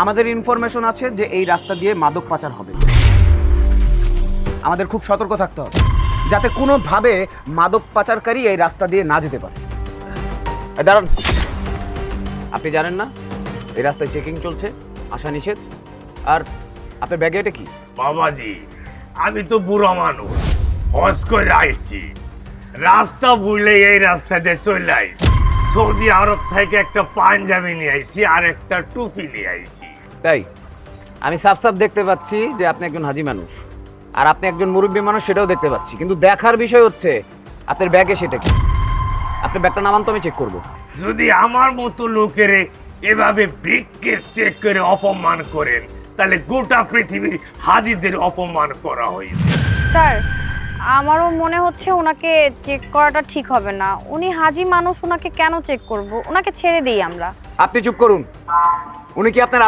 আমাদের ইনফরমেশন আছে যে এই রাস্তা দিয়ে মাদক পাচার হবে। আমাদের খুব সতর্ক থাকতে হবে যাতে কোনোভাবে মাদক পাচারকারী এই রাস্তা দিয়ে না যেতে পারে। দাঁড়ান, আপনি জানেন না এই রাস্তায় চেকিং চলছে, আসা নিষেধ? আর আপনার ব্যাগে এটা কি? বাবাজি, আমি তো বুড়ো মানুষ, হজ করে আইছি, রাস্তা ভুলে এই রাস্তা দিয়ে চলে আইছি। সৌদি আরব থেকে একটা পাঞ্জাবি নিয়ে আইছি আর একটা টুপি নিয়ে আইছি। তাই আমি সাফ সাফ দেখতে পাচ্ছি যে আপনি একজন হাজি মানুষ, আর আপনি একজন মুরব্বী মানুষ, সেটাও দেখতে পাচ্ছি। কিন্তু দেখার বিষয় হচ্ছে আপনার ব্যাগে সেটা কি। আপনার ব্যাগটা নামান তো আমি চেক করবো। যদি আমার মতো লোকের এভাবে ব্রিফকেস চেক করে অপমান করেন, তাহলে গোটা পৃথিবীর হাজিদের অপমান করা হইবে। স্যার, আমারও মনে হচ্ছে ওনাকে চেক করাটা ঠিক হবে না। উনি হাজি মানুষ, ওনাকে কেন চেক করব? ওনাকে ছেড়ে দিই আমরা। আপনি চুপ করুন। উনি কি আপনার